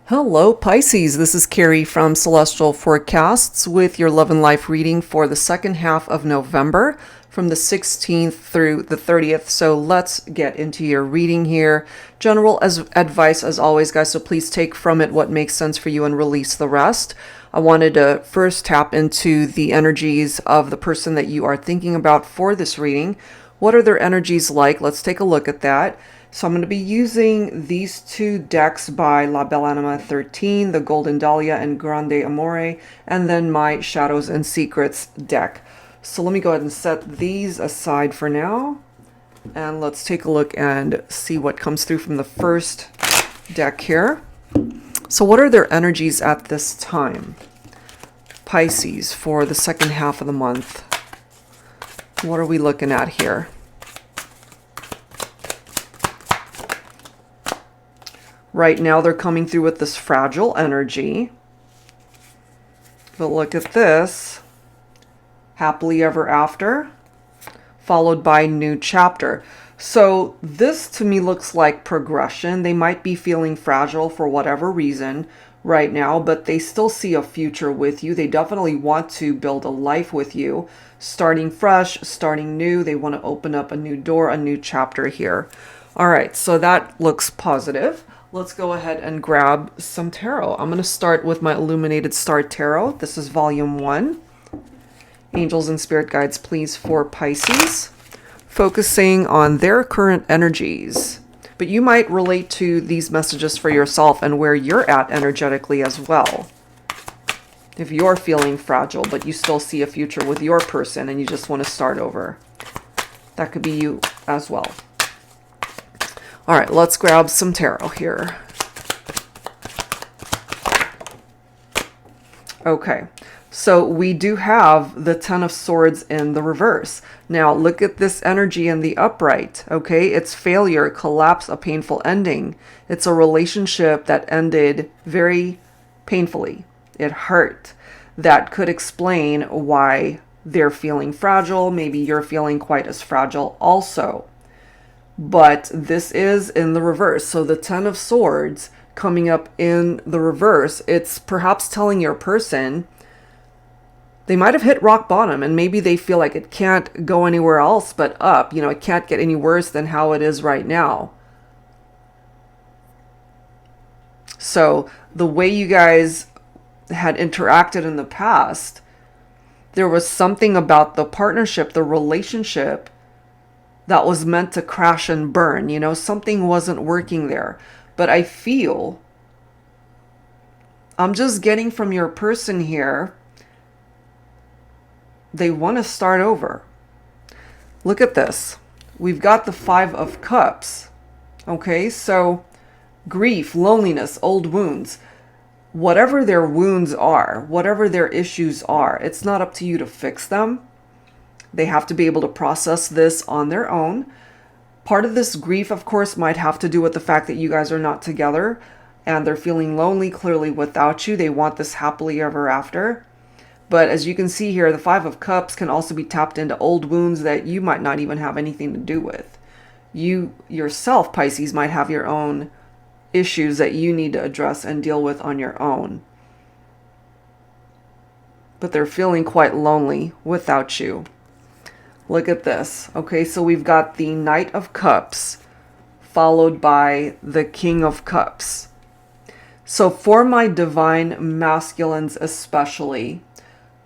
Hello, Pisces. This is Carrie from Celestial Forecasts with your love and life reading for the second half of November from the 16th through the 30th. So let's get into your reading here. General advice as always, guys, so please take from it what makes sense for you and release the rest. I wanted to first tap into the energies of the person that you are thinking about for this reading. What are their energies like? Let's take a look at that. So I'm going to be using these two decks by La Belle Anima 13, the Golden Dahlia and Grande Amore, and then my Shadows and Secrets deck. So let me go ahead and set these aside for now. And let's take a look and see what comes through from the first deck here. So what are their energies at this time? Pisces for the second half of the month. What are we looking at here? Right now, they're coming through with this fragile energy. But look at this. Happily ever after, followed by new chapter. So this to me looks like progression. They might be feeling fragile for whatever reason right now, but they still see a future with you. They definitely want to build a life with you. Starting fresh, starting new. They want to open up a new door, a new chapter here. All right, so that looks positive. Let's go ahead and grab some tarot. I'm going to start with my Illuminated Star Tarot. This is volume 1. Angels and spirit guides, please, for Pisces. Focusing on their current energies. But you might relate to these messages for yourself and where you're at energetically as well. If you're feeling fragile, but you still see a future with your person and you just want to start over. That could be you as well. All right, let's grab some tarot here. Okay, so we do have the Ten of Swords in the reverse. Now, look at this energy in the upright, okay? It's failure, collapse, a painful ending. It's a relationship that ended very painfully. It hurt. That could explain why they're feeling fragile. Maybe you're feeling quite as fragile also. But this is in the reverse. So the Ten of Swords coming up in the reverse, it's perhaps telling your person they might have hit rock bottom and maybe they feel like it can't go anywhere else but up. You know, it can't get any worse than how it is right now. So the way you guys had interacted in the past, there was something about the partnership, the relationship, that was meant to crash and burn. You know, something wasn't working there. But I feel, I'm just getting from your person here, they want to start over. Look at this. We've got the Five of Cups. Okay, so grief, loneliness, old wounds. Whatever their wounds are, whatever their issues are, it's not up to you to fix them. They have to be able to process this on their own. Part of this grief, of course, might have to do with the fact that you guys are not together and they're feeling lonely clearly without you. They want this happily ever after. But as you can see here, the Five of Cups can also be tapped into old wounds that you might not even have anything to do with. You yourself, Pisces, might have your own issues that you need to address and deal with on your own. But they're feeling quite lonely without you. Look at this. Okay, so we've got the Knight of Cups followed by the King of Cups. So for my divine masculines especially,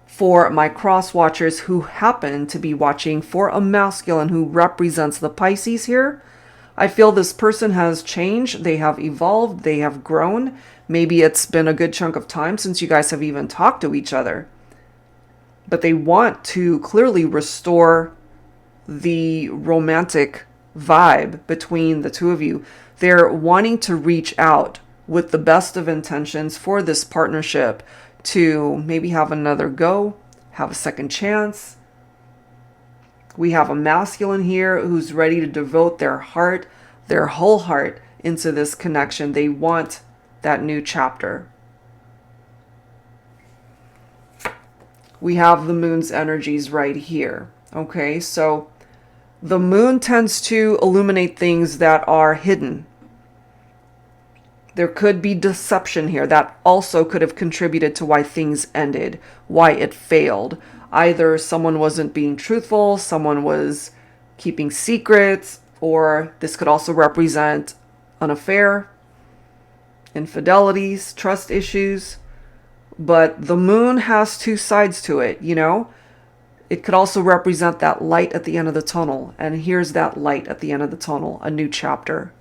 for my cross watchers who happen to be watching for a masculine who represents the Pisces here, I feel this person has changed. They have evolved. They have grown. Maybe it's been a good chunk of time since you guys have even talked to each other. But they want to clearly restore the romantic vibe between the two of you. They're wanting to reach out with the best of intentions for this partnership to maybe have another go, have a second chance. We have a masculine here who's ready to devote their heart, their whole heart into this connection. They want that new chapter. We have the moon's energies right here. Okay, so the moon tends to illuminate things that are hidden. There could be deception here. That also could have contributed to why things ended, why it failed. Either someone wasn't being truthful, someone was keeping secrets, or this could also represent an affair, infidelities, trust issues. But the moon has two sides to it, you know? It could also represent that light at the end of the tunnel. And here's that light at the end of the tunnel, a new chapter.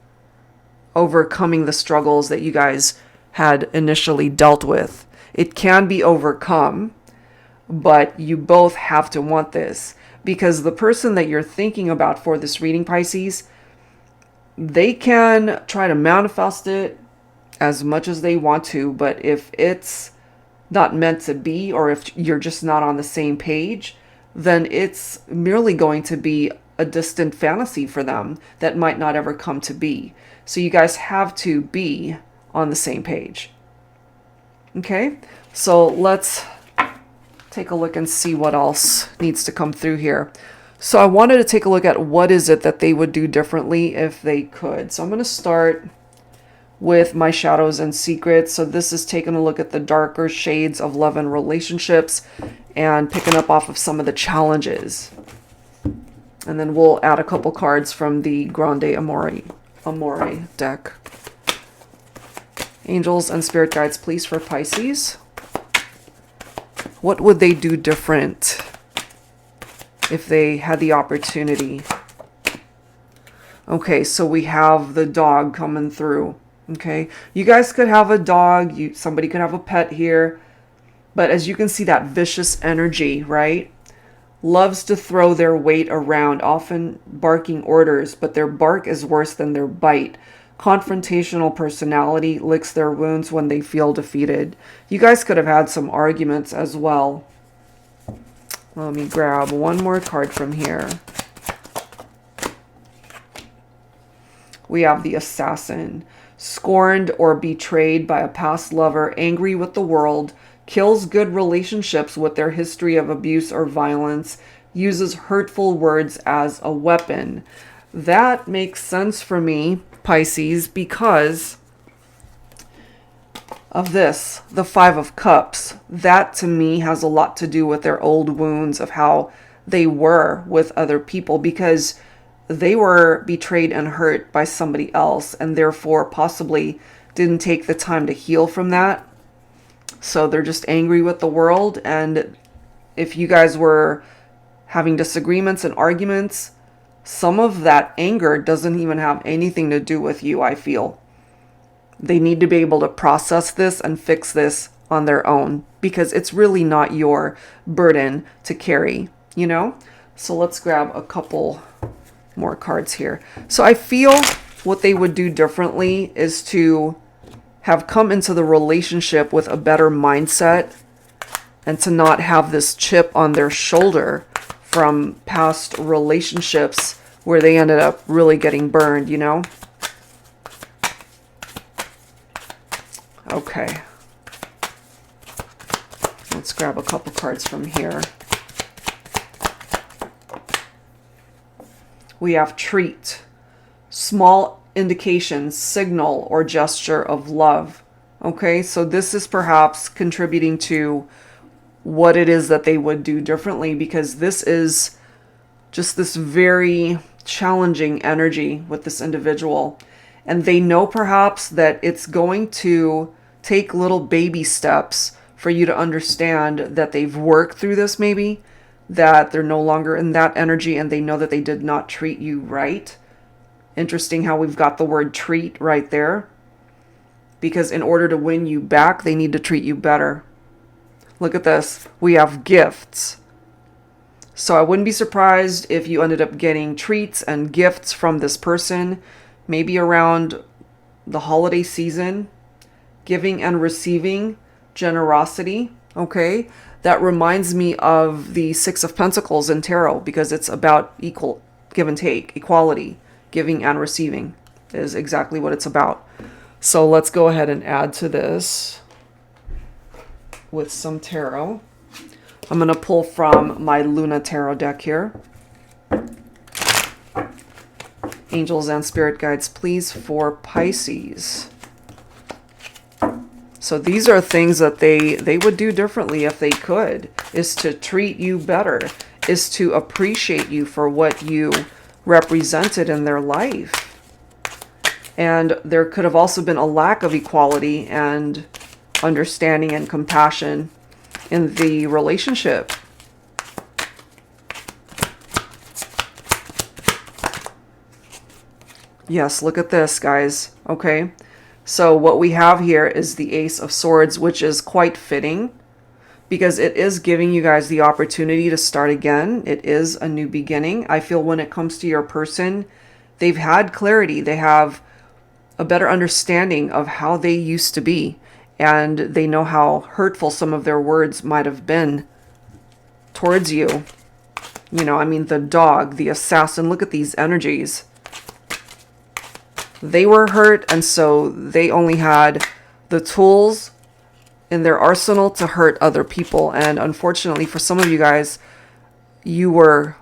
Overcoming the struggles that you guys had initially dealt with. It can be overcome, but you both have to want this. Because the person that you're thinking about for this reading, Pisces, they can try to manifest it as much as they want to, but if it's not meant to be, or if you're just not on the same page, then it's merely going to be a distant fantasy for them that might not ever come to be. So you guys have to be on the same page. Okay, so let's take a look and see what else needs to come through here. So I wanted to take a look at what is it that they would do differently if they could. So I'm going to start with my shadows and secrets. So this is taking a look at the darker shades of love and relationships and picking up off of some of the challenges. And then we'll add a couple cards from the Grande Amore deck. Angels and spirit guides, please, for Pisces. What would they do different if they had the opportunity? Okay, so we have the dog coming through. Okay, you guys could have a dog, somebody could have a pet here, but as you can see, that vicious energy, right? Loves to throw their weight around, often barking orders, but their bark is worse than their bite. Confrontational personality, licks their wounds when they feel defeated. You guys could have had some arguments as well. Let me grab one more card from here. We have the Assassin. Scorned or betrayed by a past lover, angry with the world, kills good relationships with their history of abuse or violence, uses hurtful words as a weapon. That makes sense for me, Pisces, because of this, the Five of Cups. That to me has a lot to do with their old wounds of how they were with other people, because they were betrayed and hurt by somebody else and therefore possibly didn't take the time to heal from that. So they're just angry with the world. And if you guys were having disagreements and arguments, some of that anger doesn't even have anything to do with you, I feel. They need to be able to process this and fix this on their own, because it's really not your burden to carry, you know? So let's grab a couple more cards here. So I feel what they would do differently is to have come into the relationship with a better mindset and to not have this chip on their shoulder from past relationships where they ended up really getting burned, you know? Okay. Let's grab a couple cards from here. We have treat, small indication, signal, or gesture of love. Okay, so this is perhaps contributing to what it is that they would do differently, because this is just this very challenging energy with this individual. And they know perhaps that it's going to take little baby steps for you to understand that they've worked through this, maybe, that they're no longer in that energy, and they know that they did not treat you right. Interesting how we've got the word treat right there, because in order to win you back, they need to treat you better. Look at this. We have gifts. So I wouldn't be surprised if you ended up getting treats and gifts from this person, maybe around the holiday season. Giving and receiving, generosity, okay? That reminds me of the Six of Pentacles in Tarot, because it's about equal give and take, equality. Giving and receiving is exactly what it's about. So let's go ahead and add to this with some tarot. I'm going to pull from my Luna Tarot deck here. Angels and spirit guides, please, for Pisces. So these are things that they would do differently if they could, is to treat you better, is to appreciate you for what you represented in their life. And there could have also been a lack of equality and understanding and compassion in the relationship. Yes, look at this, guys. Okay. So what we have here is the Ace of Swords, which is quite fitting because it is giving you guys the opportunity to start again. It is a new beginning. I feel when it comes to your person, they've had clarity. They have a better understanding of how they used to be. And they know how hurtful some of their words might have been towards you. You know, I mean, the dog, the assassin, look at these energies. They were hurt, and so they only had the tools in their arsenal to hurt other people. And unfortunately, for some of you guys, you were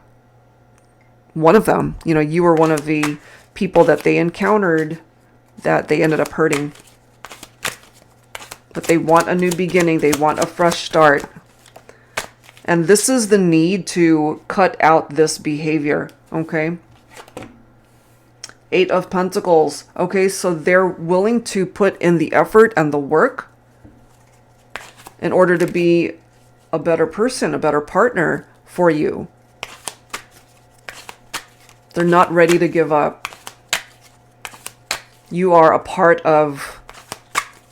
one of them. You know, you were one of the people that they encountered that they ended up hurting. But they want a new beginning. They want a fresh start. And this is the need to cut out this behavior, okay? 8 of Pentacles. Okay, so they're willing to put in the effort and the work in order to be a better person, a better partner for you. They're not ready to give up. You are a part of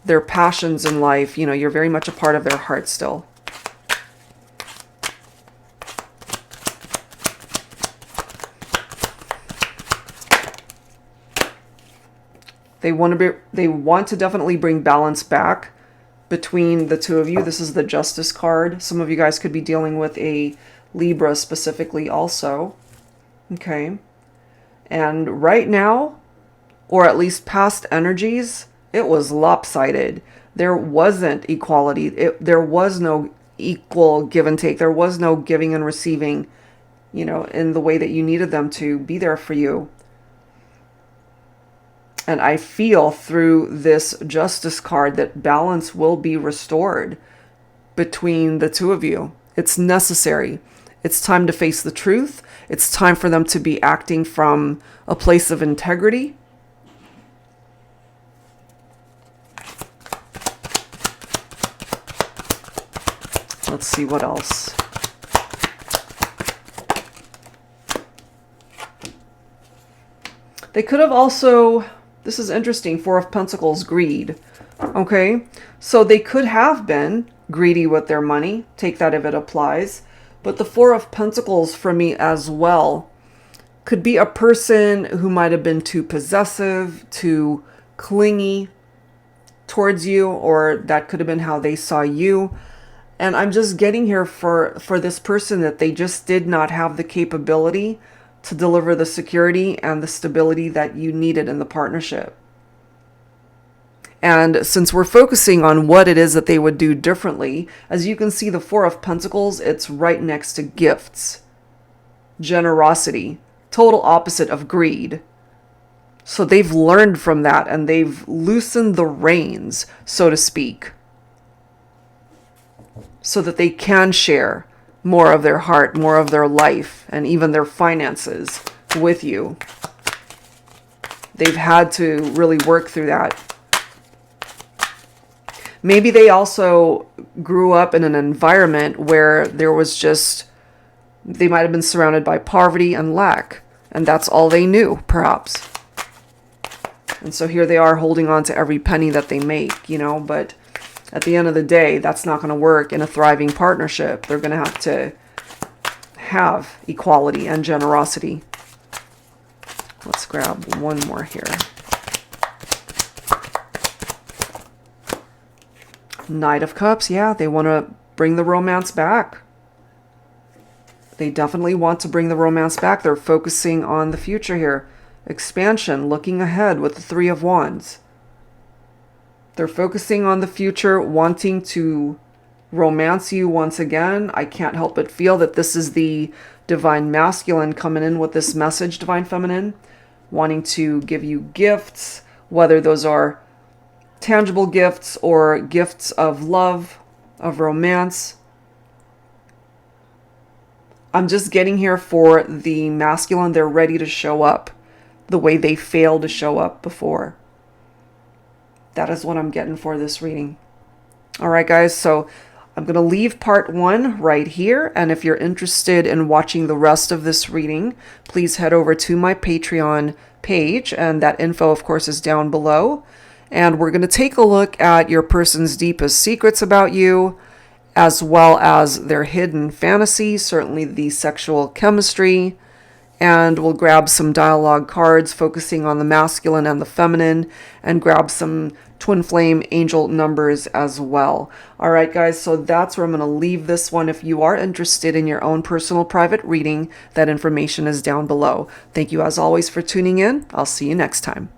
their passions in life. You know, you're very much a part of their heart still. They want to definitely bring balance back between the two of you. This is the Justice card. Some of you guys could be dealing with a Libra specifically also. Okay. And right now, or at least past energies, it was lopsided. There wasn't equality. There was no equal give and take. There was no giving and receiving, you know, in the way that you needed them to be there for you. And I feel through this Justice card that balance will be restored between the two of you. It's necessary. It's time to face the truth. It's time for them to be acting from a place of integrity. Let's see what else. They could have also... This is interesting. 4 of Pentacles, greed. Okay, so they could have been greedy with their money. Take that if it applies. But the 4 of Pentacles for me as well could be a person who might have been too possessive, too clingy towards you, or that could have been how they saw you. And I'm just getting here for this person that they just did not have the capability to deliver the security and the stability that you needed in the partnership. And since we're focusing on what it is that they would do differently, as you can see, the 4 of Pentacles, it's right next to gifts, generosity, total opposite of greed. So they've learned from that and they've loosened the reins, so to speak, so that they can share more of their heart, more of their life, and even their finances with you. They've had to really work through that. Maybe they also grew up in an environment where there was just, they might have been surrounded by poverty and lack, and that's all they knew, perhaps. And so here they are holding on to every penny that they make, you know, but at the end of the day, that's not going to work in a thriving partnership. They're going to have equality and generosity. Let's grab one more here. Knight of Cups. Yeah, they want to bring the romance back. They definitely want to bring the romance back. They're focusing on the future here. Expansion, looking ahead with the 3 of Wands. They're focusing on the future, wanting to romance you once again. I can't help but feel that this is the Divine Masculine coming in with this message, Divine Feminine, wanting to give you gifts, whether those are tangible gifts or gifts of love, of romance. I'm just getting here for the masculine. They're ready to show up the way they failed to show up before. That is what I'm getting for this reading. All right, guys. So I'm going to leave part 1 right here. And if you're interested in watching the rest of this reading, please head over to my Patreon page. And that info, of course, is down below. And we're going to take a look at your person's deepest secrets about you, as well as their hidden fantasies, certainly the sexual chemistry. And we'll grab some dialogue cards focusing on the masculine and the feminine, and grab some twin flame angel numbers as well. All right, guys, so that's where I'm going to leave this one. If you are interested in your own personal private reading, that information is down below. Thank you, as always, for tuning in. I'll see you next time.